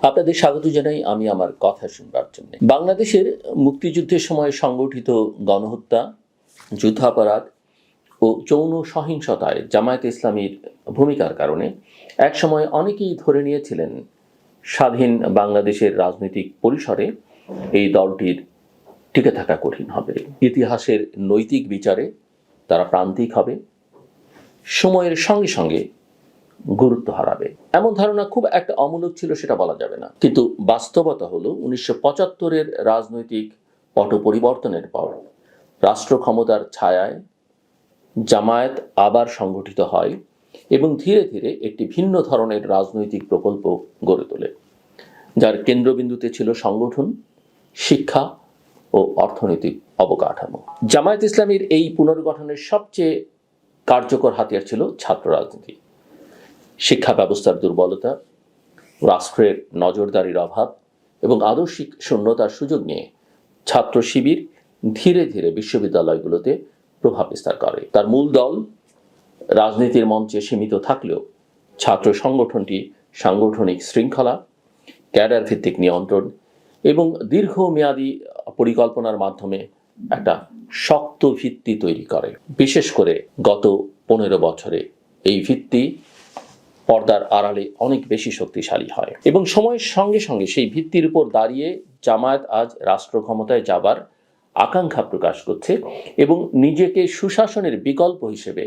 আপনাদের স্বাগত জানাই আমি আমার কথা শুনবার জন্য। বাংলাদেশের মুক্তিযুদ্ধের সময় সংগঠিত গণহত্যা, যুদ্ধাপরাধ ও যৌন সহিংসতায় জামায়াতে ইসলামীর ভূমিকার কারণে একসময় অনেকেই ধরে নিয়েছিলেন স্বাধীন বাংলাদেশের রাজনৈতিক পরিসরে এই দলটির টিকে থাকা কঠিন হবে। ইতিহাসের নৈতিক বিচারে তারা প্রান্তিক হবে, সময়ের সঙ্গে সঙ্গে গুরুত্ব হারাবে। এমন ধারণা খুব একটা অমূলক ছিল সেটা বলা যাবে না, কিন্তু বাস্তবতা হলো 1975-এর রাজনৈতিক পট পরিবর্তনের পর রাষ্ট্র ক্ষমতার ছায়ায় জামায়াত আবার সংগঠিত হয় এবং ধীরে ধীরে একটি ভিন্ন ধরনের রাজনৈতিক প্রকল্প গড়ে তোলে, যার কেন্দ্রবিন্দুতে ছিল সংগঠন, শিক্ষা ও অর্থনৈতিক অবকাঠামো। জামায়াত ইসলামীর এই পুনর্গঠনের সবচেয়ে কার্যকর হাতিয়ার ছিল ছাত্র রাজনীতি। শিক্ষা ব্যবস্থার দুর্বলতা, রাষ্ট্রের নজরদারির অভাব এবং আদর্শিক শূন্যতার সুযোগ নিয়ে ছাত্র শিবির ধীরে ধীরে বিশ্ববিদ্যালয়গুলোতে প্রভাব বিস্তার করে। তার মূল দল রাজনীতির মঞ্চে সীমিত থাকলেও ছাত্র সংগঠনটি সাংগঠনিক শৃঙ্খলা, ক্যাডার ভিত্তিক নিয়ন্ত্রণ এবং দীর্ঘমেয়াদী পরিকল্পনার মাধ্যমে একটা শক্ত ভিত্তি তৈরি করে। বিশেষ করে গত 15 বছরে এই ভিত্তি পর্দার আড়ালে অনেক বেশি শক্তিশালী হয় এবং সময়ের সঙ্গে সঙ্গে সেই ভিত্তির উপর দাঁড়িয়ে জামায়াত আজ রাষ্ট্র ক্ষমতায় যাবার আকাঙ্ক্ষা প্রকাশ করছে এবং নিজেকে সুশাসনের বিকল্প হিসেবে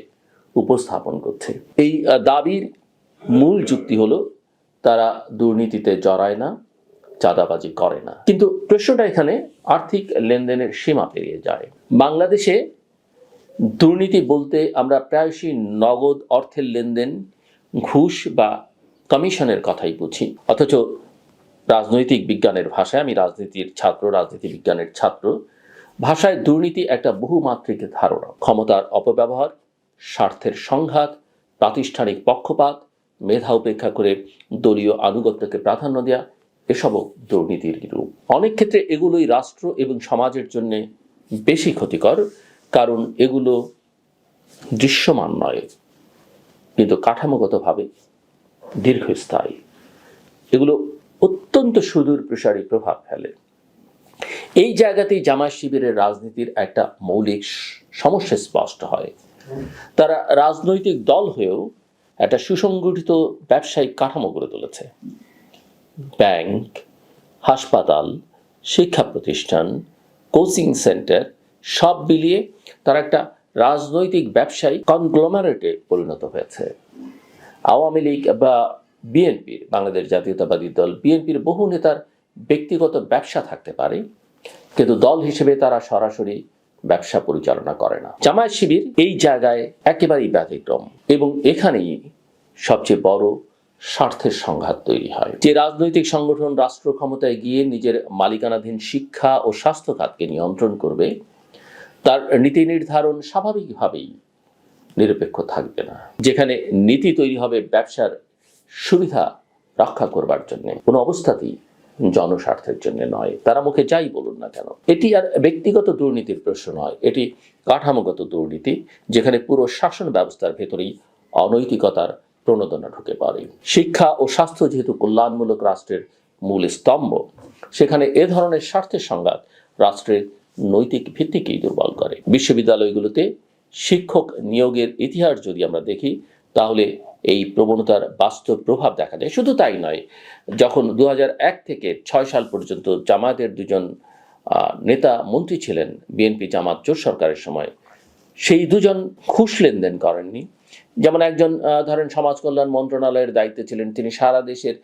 উপস্থাপন করছে। এই দাবির মূল যুক্তি হলো তারা দুর্নীতিতে জড়ায় না, চাঁদাবাজি করে না। কিন্তু প্রশ্নটা এখানে আর্থিক লেনদেনের সীমা পেরিয়ে যায়। বাংলাদেশে দুর্নীতি বলতে আমরা প্রায়শই নগদ অর্থের লেনদেন, ঘুষ বা কমিশনের কথাই বুঝি, অথচ রাজনৈতিক বিজ্ঞানের ভাষায়, আমি রাজনীতির ছাত্র, রাজনীতি বিজ্ঞানের ছাত্র, ভাষায় দুর্নীতি একটা বহুমাত্রিক ধারণা। ক্ষমতার অপব্যবহার, স্বার্থের সংঘাত, প্রাতিষ্ঠানিক পক্ষপাত, মেধা উপেক্ষা করে দলীয় আনুগত্যকে প্রাধান্য দেওয়া, এসবও দুর্নীতির রূপ। অনেক ক্ষেত্রে এগুলোই রাষ্ট্র এবং সমাজের জন্য বেশি ক্ষতিকর, কারণ এগুলো দৃশ্যমান নয় কিন্তু কাঠামোগতভাবে দীর্ঘস্থায়ী। এগুলো অত্যন্ত সুদূর প্রসারী প্রভাব ফেলে। এই জায়গাতেই জামায়াত শিবিরের রাজনীতির একটা মৌলিক সমস্যা স্পষ্ট হয়। তারা রাজনৈতিক দল হয়েও একটা সুসংগঠিত ব্যবসায়িক কাঠামো গড়ে তুলেছে। ব্যাংক, হাসপাতাল, শিক্ষা প্রতিষ্ঠান, কোচিং সেন্টার সব মিলিয়ে তারা একটা রাজনৈতিক ব্যবসায়ী কনগ্লোমারেটে পরিণত হয়েছে। আওয়ামী লীগ বা বিএনপির, বাংলাদেশ জাতীয়তাবাদী দল বিএনপির বহু নেতার ব্যক্তিগত ব্যবসা থাকতে পারে, কিন্তু দল হিসেবে তারা সরাসরি ব্যবসা পরিচালনা করে না। জামায়াত শিবির এই জায়গায় একেবারেই ব্যতিক্রম এবং এখানেই সবচেয়ে বড় স্বার্থের সংঘাত তৈরি হয়। যে রাজনৈতিক সংগঠন রাষ্ট্র ক্ষমতায় গিয়ে নিজের মালিকানাধীন শিক্ষা ও স্বাস্থ্য খাতকে নিয়ন্ত্রণ করবে, তার নীতি নির্ধারণ স্বাভাবিকভাবেই নিরপেক্ষ থাকবে না। যেখানে নীতি তৈরি হবে ব্যবসার সুবিধা রক্ষা করবার জন্য, কোনো অবস্থাতেই জনস্বার্থের জন্য নয়। তারা মুখে যাই বলুন না কেন। এটি আর ব্যক্তিগত দুর্নীতির প্রশ্ন নয়, এটি কাঠামোগত দুর্নীতি, যেখানে পুরো শাসন ব্যবস্থার ভেতরেই অনৈতিকতার প্রণোদনা ঢুকে পড়ে। শিক্ষা ও স্বাস্থ্য যেহেতু কল্যাণমূলক রাষ্ট্রের মূল স্তম্ভ, সেখানে এ ধরনের স্বার্থের সংঘাত রাষ্ট্রের নৈতিক ভিত্তিকেই দুর্বল করে। বিশ্ববিদ্যালয়গুলোতে শিক্ষক নিয়োগের ইতিহাস যদি আমরা দেখি, তাহলে এই প্রবণতার বাস্তব প্রভাব দেখা যায়। শুধু তাই নয়, যখন 2001 থেকে 6 সাল পর্যন্ত জামায়াতের দুজন নেতা মন্ত্রী ছিলেন বিএনপি জামাত জোট সরকারের সময়, সেই দুজন ঘুষ লেনদেন করেননি। যেমন একজন ধরেন সমাজ কল্যাণ মন্ত্রণালয়ের দায়িত্বে ছিলেন, তিনি সারা দেশের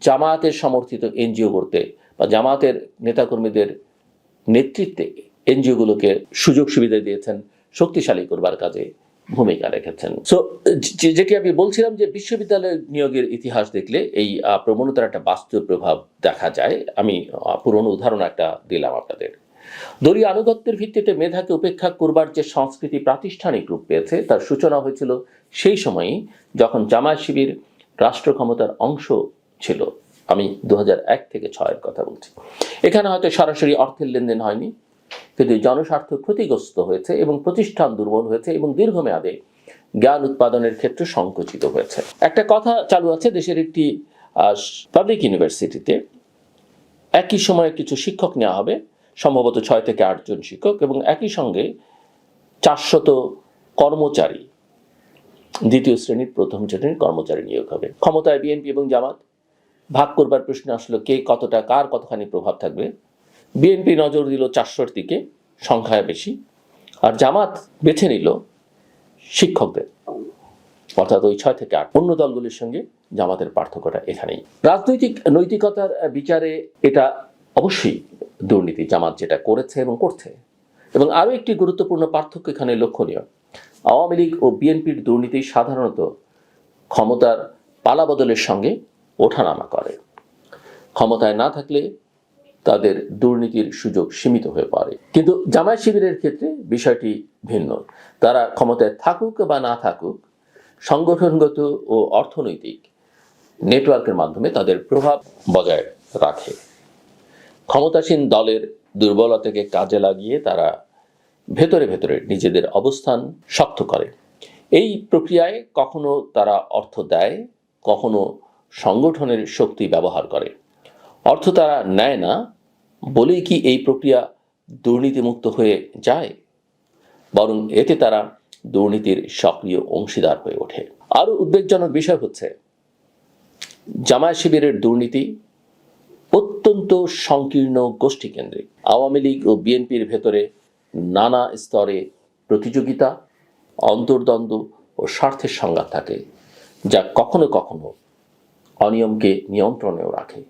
জামায়াতের সমর্থিত এনজিও করতে বা জামায়াতের নেতাকর্মীদের নেতৃত্বে এনজিওগুলোকে সুযোগ সুবিধা দিয়েছেন, শক্তিশালী করবার কাজে ভূমিকা রেখেছেন। সো যেটি আমি বলছিলাম যে বিশ্ববিদ্যালয় নিয়োগের ইতিহাস দেখলে এই প্রবণতার একটা বাস্তব প্রভাব দেখা যায়। আমি পুরনো উদাহরণ একটা দিলাম আপনাদের। দলীয় আনুগত্যের ভিত্তিতে মেধাকে উপেক্ষা করবার যে সংস্কৃতি প্রাতিষ্ঠানিক রূপ পেয়েছে, তার সূচনা হয়েছিল সেই সময়ই যখন জামায়াত শিবির রাষ্ট্র ক্ষমতার অংশ ছিল। আমি 2001 থেকে 6-এর কথা বলছি। এখানে হয়তো সরাসরি অর্থের লেনদেন হয়নি, কিন্তু জনস্বার্থ ক্ষতিগ্রস্ত হয়েছে এবং প্রতিষ্ঠান দুর্বল হয়েছে এবং দীর্ঘমেয়াদে জ্ঞান উৎপাদনের ক্ষেত্রে সংকুচিত হয়েছে। একটা কথা চালু আছে, দেশের একটি পাবলিক ইউনিভার্সিটিতে একই সময়ে কিছু শিক্ষক নেওয়া হবে, সম্ভবত 6 থেকে 8 জন শিক্ষক, এবং একই সঙ্গে 400 কর্মচারী, দ্বিতীয় শ্রেণীর প্রথম শ্রেণীর কর্মচারী নিয়োগ হবে। ক্ষমতায় বিএনপি এবং জামাত, ভাগ করবার প্রশ্ন আসলে কে কতটা, কার কতখানি প্রভাব থাকবে। বিএনপি নজর দিল 400-র দিকে, সংখ্যায় বেশি, আর জামাত বেছে নিল শিক্ষকদের, অর্থাৎ ওই 6 থেকে 8। অন্য দলগুলির সঙ্গে জামাতের পার্থক্যটা এখানেই। রাজনৈতিক নৈতিকতার বিচারে এটা অবশ্যই দুর্নীতি, জামাত যেটা করেছে এবং করছে। এবং আরও একটি গুরুত্বপূর্ণ পার্থক্য এখানে লক্ষণীয়, আওয়ামী লীগ ও বিএনপির দুর্নীতি সাধারণত ক্ষমতার পালাবদলের সঙ্গে ওঠানামা করে। ক্ষমতায় না থাকলে তাদের দুর্নীতির সুযোগ সীমিত হয়ে পড়ে। কিন্তু জামায়াত শিবিরের ক্ষেত্রে বিষয়টি ভিন্ন। তারা ক্ষমতায় থাকুক বা না থাকুক, সংগঠনগত ও অর্থনৈতিক নেটওয়ার্কের মাধ্যমে তাদের প্রভাব বজায় রাখে। ক্ষমতাসীন দলের দুর্বলতাকে কাজে লাগিয়ে তারা ভেতরে ভেতরে নিজেদের অবস্থান শক্ত করে। এই প্রক্রিয়ায় কখনো তারা অর্থ দেয়, কখনো সংগঠনের শক্তি ব্যবহার করে। অর্থ তারা নেয় না বলেই কি এই প্রক্রিয়া দুর্নীতিমুক্ত হয়ে যায়? বরং এতে তারা দুর্নীতির সক্রিয় অংশীদার হয়ে ওঠে। আরও উদ্বেগজনক বিষয় হচ্ছে, জামায়াত শিবিরের দুর্নীতি অত্যন্ত সংকীর্ণ গোষ্ঠীকেন্দ্রিক। আওয়ামী লীগ ও বিএনপির ভেতরে নানা স্তরে প্রতিযোগিতা, অন্তর্দ্বন্দ্ব ও স্বার্থের সংঘাত থাকে, যা কখনো কখনো অনিয়মকে নিয়ন্ত্রণেও রাখে।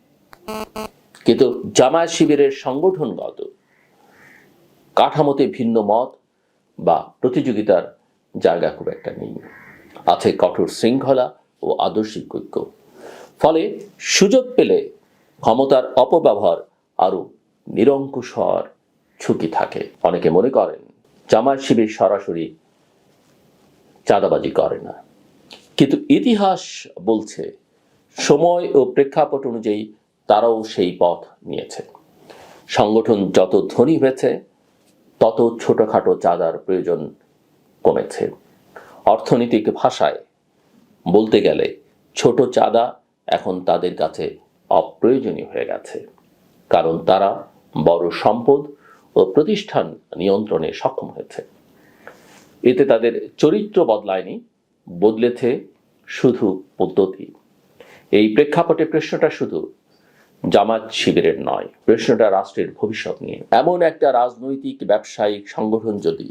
কিন্তু জামায়াত শিবিরের সংগঠনগত কাঠামোতে ভিন্ন মত বা প্রতিযোগিতার জায়গা খুব একটা নেই। আছে কঠোর শৃঙ্খলা ও আদর্শিক ঐক্য। ফলে সুযোগ পেলে ক্ষমতার অপব্যবহার আরও নিরঙ্কুশ হওয়ার ঝুঁকি থাকে। অনেকে মনে করেন জামায়াত শিবির সরাসরি চাঁদাবাজি করে না, কিন্তু ইতিহাস বলছে সময় ও প্রেক্ষাপট অনুযায়ী তারাও সেই পথ নিয়েছে। সংগঠন যত ধনী হয়েছে তত ছোটখাটো চাঁদার প্রয়োজন কমেছে। অর্থনৈতিক ভাষায় বলতে গেলে ছোট চাঁদা এখন তাদের কাছে অপ্রয়োজনীয় হয়ে গেছে, কারণ তারা বড় সম্পদ ও প্রতিষ্ঠান নিয়ন্ত্রণে সক্ষম হয়েছে। এতে তাদের চরিত্র বদলায়নি, বদলেছে শুধু পদ্ধতি। এই প্রেক্ষাপটে প্রশ্নটা শুধু জামায়াত শিবিরের নয়, প্রশ্নটা রাষ্ট্রের ভবিষ্যৎ নিয়ে। এমন একটা রাজনৈতিক ব্যবসায়িক সংগঠন যদি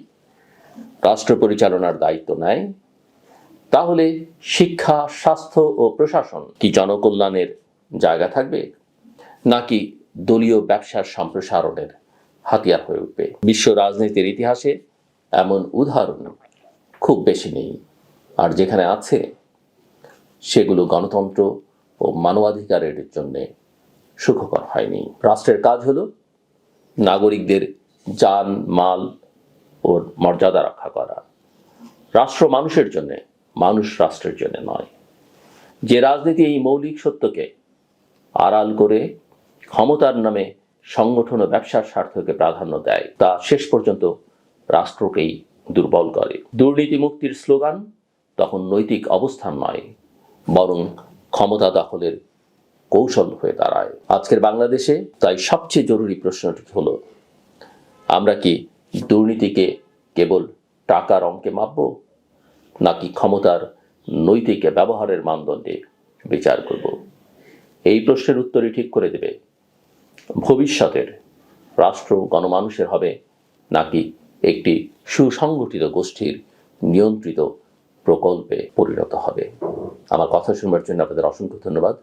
রাষ্ট্র পরিচালনার দায়িত্ব নেয়, তাহলে শিক্ষা, স্বাস্থ্য ও প্রশাসন কি জনকল্যাণের জায়গা থাকবে, নাকি দলীয় ব্যবসার সম্প্রসারণের হাতিয়ার হয়ে উঠবে? বিশ্ব রাজনীতির ইতিহাসে এমন উদাহরণ খুব বেশি নেই, আর যেখানে আছে সেগুলো গণতন্ত্র ও মানবাধিকারের জন্য সুখকর হয়নি। রাষ্ট্রের কাজ হলো নাগরিকদের জান, মাল ও মর্যাদা রক্ষা করা। রাষ্ট্র মানুষের জন্য, মানুষ রাষ্ট্রের জন্য নয়। যে রাজনীতি এই মৌলিক সত্যকে আড়াল করে ক্ষমতার নামে সংগঠন ও ব্যবসার স্বার্থকে প্রাধান্য দেয়, তা শেষ পর্যন্ত রাষ্ট্রকেই দুর্বল করে। দুর্নীতি মুক্তির স্লোগান তখন নৈতিক অবস্থান নয়, বরং ক্ষমতা দখলের কৌশল হয়ে দাঁড়ায়। আজকের বাংলাদেশে তাই সবচেয়ে জরুরি প্রশ্নটি হলো, আমরা কি দুর্নীতিকে কেবল টাকার অঙ্কে মাপব, নাকি ক্ষমতার নৈতিক ব্যবহারের মানদণ্ডে বিচার করব? এই প্রশ্নের উত্তরই ঠিক করে দেবে ভবিষ্যতের রাষ্ট্র গণমানুষের হবে, নাকি একটি সুসংগঠিত গোষ্ঠীর নিয়ন্ত্রিত প্রকল্পে পরিণত হবে। আমার কথা শুনবার জন্য আপনাদের অসংখ্য ধন্যবাদ।